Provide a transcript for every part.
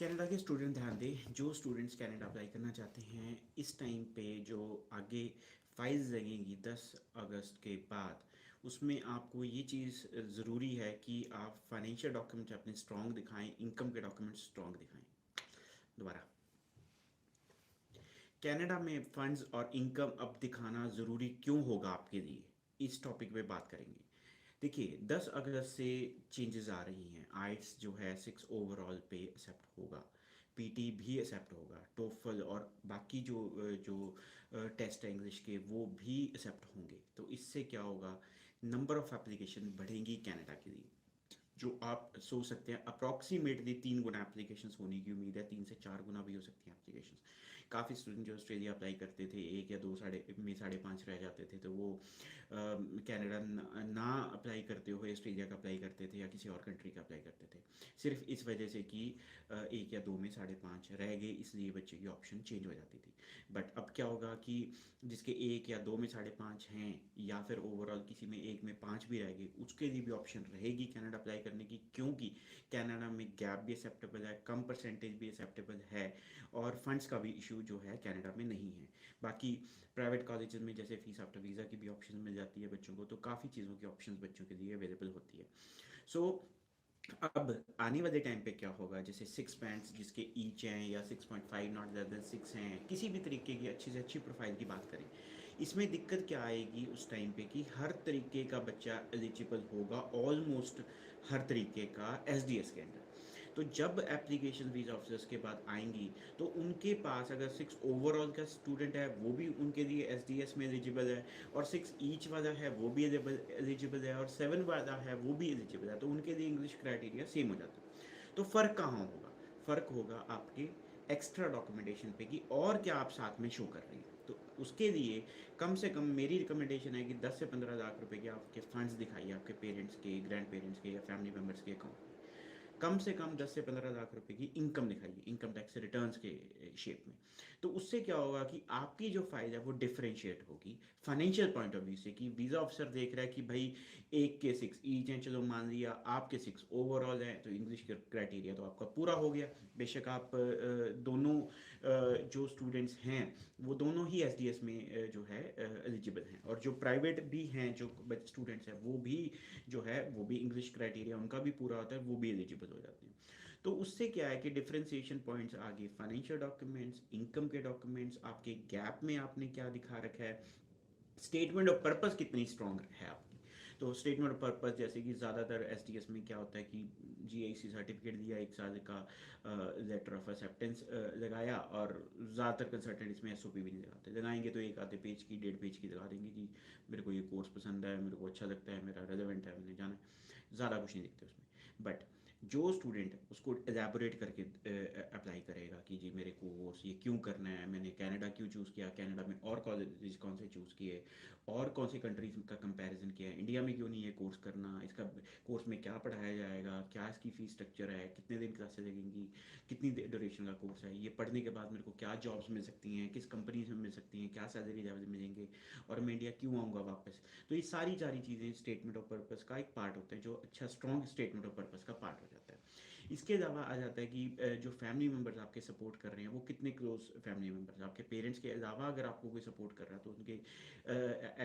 Canada के student ध्यान दें, जो स्टूडेंट्स कनाडा अप्लाई करना चाहते हैं इस टाइम पे जो आगे फाइल्स लगेंगी 10 अगस्त के बाद, उसमें आपको ये चीज़ ज़रूरी है कि आप फाइनेंशियल डॉक्यूमेंट अपने स्ट्रॉन्ग दिखाएं, इनकम के डॉक्यूमेंट स्ट्रॉन्ग दिखाएं। दोबारा, कनाडा में फंड्स और इनकम अब दिखाना ज़रूरी क्यों होगा आपके लिए, इस टॉपिक पे बात करेंगे। देखिए, 10 अगस्त से चेंजेस आ रही हैं। आइट्स जो है 6 ओवरऑल पे एक्सेप्ट होगा, पीटी भी एक्सेप्ट होगा, टोफल और बाकी जो टेस्ट है इंग्लिश के वो भी एक्सेप्ट होंगे। तो इससे क्या होगा, नंबर ऑफ़ एप्लीकेशन बढ़ेंगी कनाडा के लिए। जो आप सोच सकते हैं अप्रॉक्सीमेटली 3 गुना एप्लीकेशंस होने की उम्मीद है, 3 से 4 गुना भी हो सकती हैं एप्लीकेशंस। काफ़ी स्टूडेंट जो ऑस्ट्रेलिया अप्लाई करते थे, एक या दो साढ़े में 5.5 रह जाते थे, तो वो कनाडा ना अप्लाई करते हुए ऑस्ट्रेलिया का अप्लाई करते थे या किसी और कंट्री का अप्लाई करते थे, सिर्फ इस वजह से कि एक या दो में 5.5 रह गए, इसलिए बच्चे की ऑप्शन चेंज हो जाती थी। बट अब क्या होगा कि जिसके एक या दो में 5.5 हैं, या फिर ओवरऑल किसी में एक में 5 भी रह गए, उसके लिए भी ऑप्शन रहेगी कनाडा अप्लाई करने की, क्योंकि कनाडा में गैप भी एक्सेप्टेबल है, कम परसेंटेज भी एक्सेप्टेबल है, और फंड्स का भी इशू जो है कनाडा में नहीं है। बाकी प्राइवेट कॉलेज में जैसे फीस आफ्टर वीज़ा की भी ऑप्शन मिल जाती है बच्चों को, तो काफ़ी चीज़ों की ऑप्शन बच्चों के लिए अवेलेबल होती है। सो अब आने वाले टाइम पे क्या होगा, जैसे 6 बैंड्स जिसके ईच हैं या 6.5 नॉट ज़्यादा 6 हैं, किसी भी तरीके की अच्छी से अच्छी प्रोफाइल की बात करें, इसमें दिक्कत क्या आएगी उस टाइम पे कि हर तरीके का बच्चा एलिजिबल होगा, ऑलमोस्ट हर तरीके का एसडीएस के अंदर। तो जब एप्लीकेशन वीज़ा ऑफिसर्स के बाद आएंगी, तो उनके पास अगर 6 ओवरऑल का स्टूडेंट है वो भी उनके लिए एसडीएस में एलिजिबल है, और 6 ईच वाला है वो भी एलिजिबल है, और 7 वाला है वो भी एलिजिबल है, तो उनके लिए इंग्लिश क्राइटेरिया सेम हो जाता है। तो फ़र्क कहाँ होगा? फ़र्क होगा आपके एक्स्ट्रा डॉक्यूमेंटेशन पे कि और क्या आप साथ में शो कर रही हैं। तो उसके लिए कम से कम मेरी रिकमेंडेशन है कि 10 से 15 लाख रुपए के आपके फंड्स दिखाइए, आपके पेरेंट्स के, ग्रैंड पेरेंट्स के या फैमिली मेम्बर्स के अकाउंट में। कम से कम 10 से 15 लाख रुपए की इनकम दिखाइए, इनकम टैक्स रिटर्न्स के शेप में। तो उससे क्या होगा कि आपकी जो फाइल है वो डिफरेंशिएट होगी फाइनेंशियल पॉइंट ऑफ व्यू से, कि वीज़ा ऑफिसर देख रहा है कि भाई एक के 6 ईच हैं, चलो मान लिया आपके 6 ओवरऑल हैं, तो इंग्लिश क्राइटेरिया तो आपका पूरा हो गया। बेशक आप दोनों जो स्टूडेंट्स हैं वो दोनों ही एसडीएस में जो है एलिजिबल हैं, और जो प्राइवेट भी हैं जो स्टूडेंट्स हैं वो भी जो है वो भी इंग्लिश क्राइटेरिया उनका भी पूरा होता है, वो भी एलिजिबल हो जाते हैं। तो उससे क्या है कि डिफरेंशिएशन पॉइंट्स आगे फाइनेंशियल डॉक्यूमेंट्स, इनकम के डॉक्यूमेंट्स, आपके गैप में आपने क्या दिखा रखा है, स्टेटमेंट ऑफ पर्पस कितनी स्ट्रांग है आपकी। तो स्टेटमेंट ऑफ पर्पस जैसे कि ज़्यादातर एसटीएस में क्या होता है कि जीआईसी सर्टिफिकेट दिया, 1 साल का लेटर ऑफ एक्सेप्टेंस लगाया, और ज़्यादातर कंसल्टेंट इसमें एसओपी भी नहीं लगाते, लगाएंगे तो एक आधे पेज की, 1.5 पेज की लगा देंगे जी मेरे को ये कोर्स पसंद है, मेरे को अच्छा लगता है, मेरा रेलेवेंट है, मैंने जाना है, ज़्यादा कुछ नहीं दिखते उसमें। बट जो स्टूडेंट उसको एलैबोरेट करके अप्लाई करेगा कि जी मेरे को कोर्स ये क्यों करना है, मैंने कनाडा क्यों चूज़ किया, कनाडा में और कॉलेज कौन से चूज़ किए, और कौन सी कंट्रीज का कंपैरिजन किया है, इंडिया में क्यों नहीं है कोर्स करना, इसका कोर्स में क्या पढ़ाया जाएगा, क्या इसकी फ़ीस स्ट्रक्चर है, कितने दिन क्लासेस लगेंगी, कितनी ड्यूरेशन का कोर्स है, ये पढ़ने के बाद मेरे को क्या जॉब्स मिल सकती हैं, किस कंपनीज में मिल सकती हैं, क्या सैलरी लेवल मिलेंगे, और मैं इंडिया क्यों आऊँगा वापस। तो ये सारी सारी चीज़ें स्टेटमेंट ऑफ पर्पस का एक पार्ट होता है, जो अच्छा स्ट्रॉन्ग स्टेटमेंट ऑफ पर्पस का पार्ट हो जाता है। इसके अलावा आ जाता है कि जो फैमिली मेम्बर्स आपके सपोर्ट कर रहे हैं वो कितने क्लोज फैमिली मेम्बर्स, आपके पेरेंट्स के अलावा अगर आपको कोई सपोर्ट कर रहा है तो उनके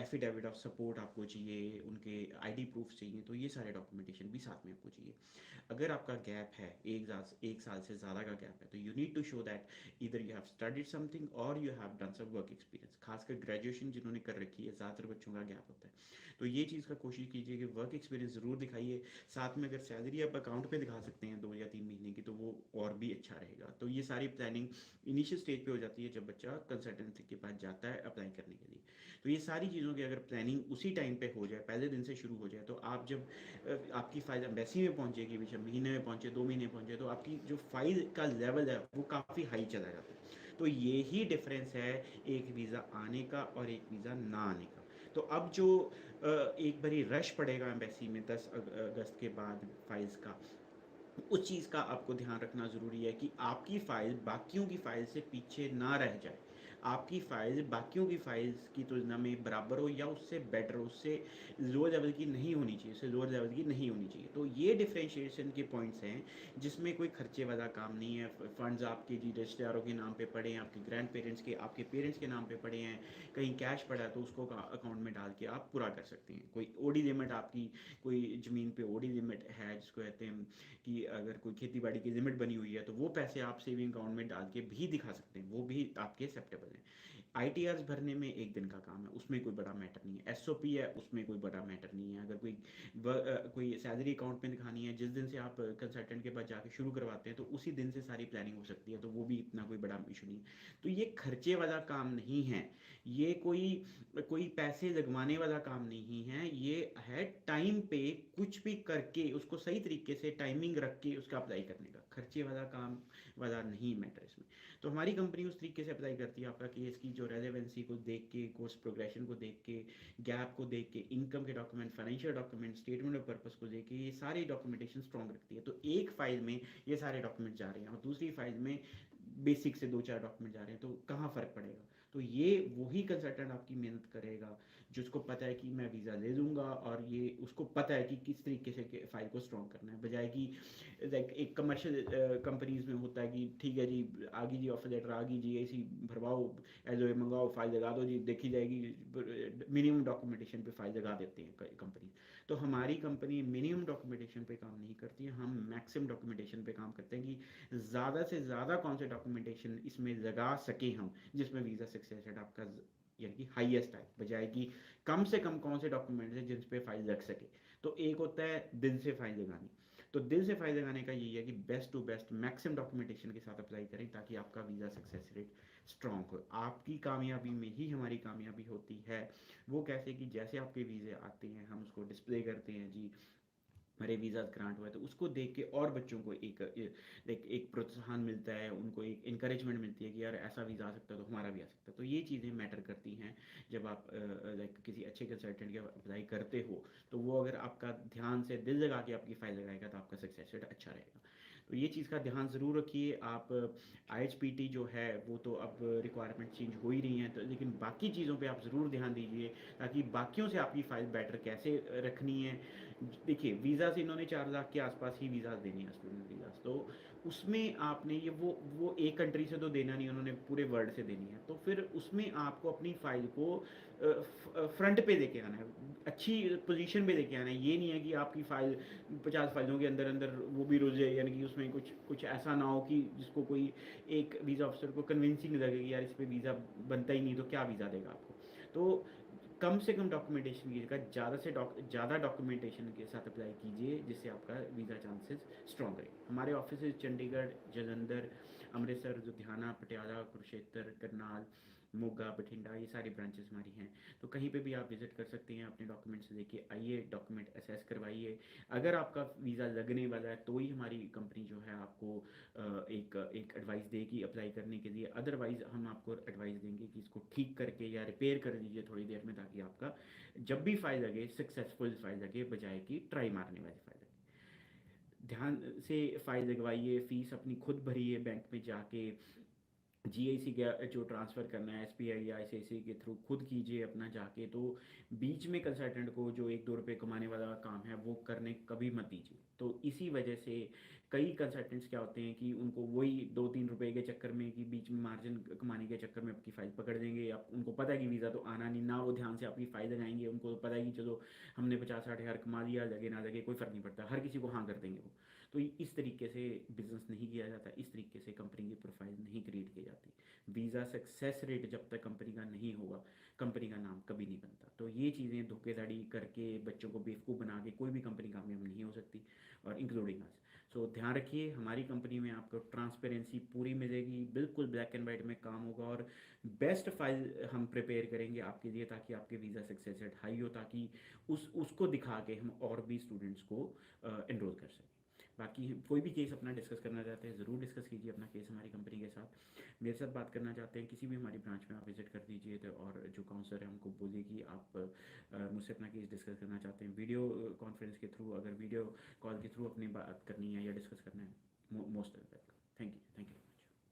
एफिडेविट ऑफ सपोर्ट आपको चाहिए, उनके आईडी प्रूफ चाहिए, तो ये सारे डॉक्यूमेंटेशन भी साथ में आपको चाहिए। अगर आपका गैप है, 1 साल से ज़्यादा का गैप है, तो you need to show that इधर यू हैव स्टडीड समथिंग और you have done some work experience. खासकर ग्रेजुएशन जिन्होंने कर रखी है, ज़्यादातर बच्चों का गैप होता है, तो ये चीज़ का कोशिश कीजिए कि वर्क एक्सपीरियंस ज़रूर दिखाइए। साथ में अगर सैलरी आप अकाउंट पे दिखा सकते हैं 2 या 3 महीने की, तो वो और भी अच्छा रहेगा। तो ये सारी प्लानिंग इनिशियल स्टेज पे हो जाती है जब बच्चा कंसल्टेंसी के पास जाता है अप्लाई करने के लिए। तो ये सारी चीज़ों की अगर प्लानिंग उसी टाइम पे हो जाए, पहले दिन से शुरू हो जाए, तो आप जब आपकी फाइल एम्बेसी में पहुंचेगी, बेशक महीने में पहुंचे, 2 महीने पहुंचे, तो आपकी जो फाइल का लेवल है वो काफ़ी हाई चला जाता है। तो ये ही डिफरेंस है एक वीज़ा आने का और एक वीज़ा ना आने का। तो अब जो एक बारी रश पड़ेगा एम्बेसी में 10 अगस्त के बाद फाइल्स का, उस चीज़ का आपको ध्यान रखना ज़रूरी है कि आपकी फ़ाइल बाकियों की फ़ाइल से पीछे ना रह जाए। आपकी फाइल बाकियों की फाइल्स की तुलना में बराबर हो या उससे बेटर हो, उससे लो लेवल की नहीं होनी चाहिए, उससे लोअर लेवल की नहीं होनी चाहिए। तो ये डिफरेंशिएशन के पॉइंट्स हैं जिसमें कोई खर्चे वाला काम नहीं है। फंड्स आपके जी रिश्तेदारों के नाम पे पड़े हैं, आपके ग्रैंड पेरेंट्स के, आपके पेरेंट्स के नाम पे पड़े हैं, कहीं कैश पड़ा है तो उसको अकाउंट में डाल के आप पूरा कर सकते हैं। कोई ओडी लिमिट आपकी, कोई ज़मीन पे ओडी लिमिट है जिसको कहते हैं कि अगर कोई खेती बाड़ी की लिमिट बनी हुई है तो वो पैसे आप सेविंग अकाउंट में डाल के भी दिखा सकते हैं, वो भी आपके एक्सेप्टेबल है। आईटीआर्स भरने में एक दिन का काम है, उसमें कोई बड़ा मैटर नहीं है। एसओपी है, उसमें कोई बड़ा मैटर नहीं है। अगर कोई सैलरी अकाउंट में दिखानी है, जिस दिन से आप कंसल्टेंट के पास जाके शुरू करवाते हैं तो उसी दिन से सारी प्लानिंग हो सकती है, तो वो भी इतना कोई बड़ा इशू नहीं है। तो ये खर्चे वाला काम नहीं है, ये कोई कोई पैसे लगवाने वाला काम नहीं है, ये है टाइम पे कुछ भी करके उसको सही तरीके से टाइमिंग रख के उसका अप्लाई करने का। खर्चे वाला काम वाला नहीं मैटर इसमें। तो हमारी कंपनी उस तरीके से अप्लाई करती है, आपका केस की जो रेलेवेंसी को देख के, कोर्स प्रोग्रेशन को देख के, गैप को देख के, इनकम के document, financial document, statement of purpose को देख के ये सारी डॉक्यूमेंटेशन स्ट्रॉन्ग रखती है। तो एक फाइल में ये सारे डॉक्यूमेंट जा रहे हैं और दूसरी फाइल में बेसिक से दो चार डॉक्यूमेंट जा रहे हैं, तो कहाँ फ़र्क पड़ेगा? तो ये वही कंसल्टेंट आपकी मेहनत करेगा जिसको पता है कि मैं वीज़ा ले लूँगा, और ये उसको पता है कि किस तरीके से फाइल को स्ट्रॉन्ग करना है, बजाय कि लाइक एक कमर्शियल कंपनीज में होता है कि ठीक है जी, आ गई जी ऑफर लेटर, आ गई जी, ऐसी भरवाओ, एलओए मंगाओ, फाइल लगा दो जी, देखी जाएगी। मिनिमम डॉक्यूमेंटेशन पे फाइल लगा देते हैं कंपनी। तो हमारी कंपनी मिनिमम डॉक्यूमेंटेशन पे काम नहीं करती है, हम मैक्सिमम डॉक्यूमेंटेशन पे काम करते हैं कि ज़्यादा से ज़्यादा कौन से डॉक्यूमेंटेशन इसमें लगा सके हम, जिसमें वीज़ा सक्सेस रेट आपका यानी कि हाईएस्ट है, बजाय कि कम से कम कौन से डॉक्यूमेंट है जिन पे फाइल लग सके। तो एक होता है दिल से फाइल लगानी, तो दिल से फाइल लगाने का यही है कि best to best maximum documentation के साथ अप्लाई करें ताकि आपका वीज़ा सक्सेस रेट स्ट्रॉन्ग हो। आपकी कामयाबी में ही हमारी कामयाबी होती है। वो कैसे कि जैसे आपके वीज़े आते हैं हम उसको डिस्प्ले करते हैं जी, मेरे वीज़ा ग्रांट हुआ है, तो उसको देख के और बच्चों को एक प्रोत्साहन मिलता है, उनको एक इंकरेजमेंट मिलती है कि यार ऐसा वीज़ा आ सकता है तो हमारा भी आ सकता है। तो ये चीज़ें मैटर करती हैं जब आप लाइक किसी अच्छे कंसल्टेंट के अप्लाई करते हो, तो वो अगर आपका ध्यान से दिल लगा के आपकी फ़ाइल लगाएगा तो आपका सक्सेस रेट अच्छा रहेगा। तो ये चीज़ का ध्यान ज़रूर रखिए आप। आईएचपीटी जो है वो तो अब रिक्वायरमेंट चेंज हो ही रही हैं, तो लेकिन बाकी चीज़ों पे आप ज़रूर ध्यान दीजिए ताकि बाकियों से आपकी फ़ाइल बेटर कैसे रखनी है। देखिए वीज़ा से इन्होंने 4 लाख के आसपास ही वीज़ा देने हैं, स्टूडेंट वीज़ा, तो उसमें आपने ये वो एक कंट्री से तो देना नहीं, उन्होंने पूरे वर्ल्ड से देनी है। तो फिर उसमें आपको अपनी फ़ाइल को फ्रंट पे लेके आना है, अच्छी पोजीशन पे लेके आना है। ये नहीं है कि आपकी फ़ाइल 50 फाइलों के अंदर अंदर वो भी रुल जाए, यानी कि उसमें कुछ कुछ ऐसा ना हो कि जिसको कोई एक वीज़ा ऑफिसर को कन्विंसिंग लगे कि यार इस पर वीज़ा बनता ही नहीं तो क्या वीज़ा देगा आपको। तो कम से कम डॉक्यूमेंटेशन कीजिएगा, ज़्यादा से ज़्यादा डॉक्यूमेंटेशन के साथ अप्लाई कीजिए जिससे आपका वीज़ा चांसेस स्ट्रॉन्ग रहे। हमारे ऑफिस चंडीगढ़, जलंधर, अमृतसर, लुधियाना, पटियाला, कुरुक्षेत्र, करनाल, मोगा, बठिंडा, ये सारी ब्रांचेस हमारी हैं। तो कहीं पे भी आप विज़िट कर सकते हैं, अपने डॉक्यूमेंट्स लेके आइए, डॉक्यूमेंट असेस करवाइए। अगर आपका वीज़ा लगने वाला है तो ही हमारी कंपनी जो है आपको एक एक एडवाइस देगी अप्लाई करने के लिए। अदरवाइज़ हम आपको एडवाइस देंगे कि इसको ठीक करके या रिपेयर कर दीजिए थोड़ी देर में, ताकि आपका जब भी फाइल लगे सक्सेसफुल फाइल लगे, बजाय कि ट्राई मारने वाली फाइल लगे। ध्यान से फाइल लगवाइए, फीस अपनी खुद भरिए बैंक में जाके। जीआईसी जो ट्रांसफ़र करना है एसबीआई या आईसीआईसी के थ्रू खुद कीजिए अपना जाके। तो बीच में कंसल्टेंट को जो 1-2 रुपए कमाने वाला काम है वो करने कभी मत दीजिए। तो इसी वजह से कई कंसल्टेंट्स क्या होते हैं कि उनको वही 2-3 रुपए के चक्कर में, कि बीच में मार्जिन कमाने के चक्कर में आपकी फ़ाइल पकड़ देंगे। आप उनको पता है कि वीज़ा तो आना नहीं, ना वो ध्यान से आपकी फ़ाइल लगाएंगे। उनको पता है कि चलो हमने 50-60 हज़ार कमा लिया, लगे ना लगे कोई फ़र्क नहीं पड़ता, हर किसी को हाँ कर देंगे वो। तो इस तरीके से बिजनेस नहीं किया जाता, इस तरीके से कंपनी की प्रोफाइल नहीं क्रिएट की जाती। वीज़ा सक्सेस रेट जब तक कंपनी का नहीं होगा, कंपनी का नाम कभी नहीं बनता। तो ये चीज़ें धोखेधड़ी करके बच्चों को बेवकूफ़ बना के कोई भी कंपनी कामयाब नहीं हो सकती, और इंक्लूडिंग अस। सो ध्यान रखिए, हमारी कंपनी में आपको ट्रांसपेरेंसी पूरी मिलेगी, बिल्कुल ब्लैक एंड वाइट में काम होगा, और बेस्ट फाइल हम प्रिपेयर करेंगे आपके लिए ताकि आपके वीज़ा सक्सेस रेट हाई हो, ताकि उसको दिखा के हम और भी स्टूडेंट्स को एनरोल कर सकें। बाकी कोई भी केस अपना डिस्कस करना चाहते हैं ज़रूर डिस्कस कीजिए अपना केस हमारी कंपनी के साथ। मेरे साथ बात करना चाहते हैं किसी भी हमारी ब्रांच में आप विजिट कर दीजिए, तो और जो काउंसलर है हमको बोलिए कि आप मुझसे अपना केस डिस्कस करना चाहते हैं वीडियो कॉन्फ्रेंस के थ्रू, अगर वीडियो कॉल के थ्रू अपनी बात करनी है या डिस्कस करना है, मोस्ट वेलकम। Thank you.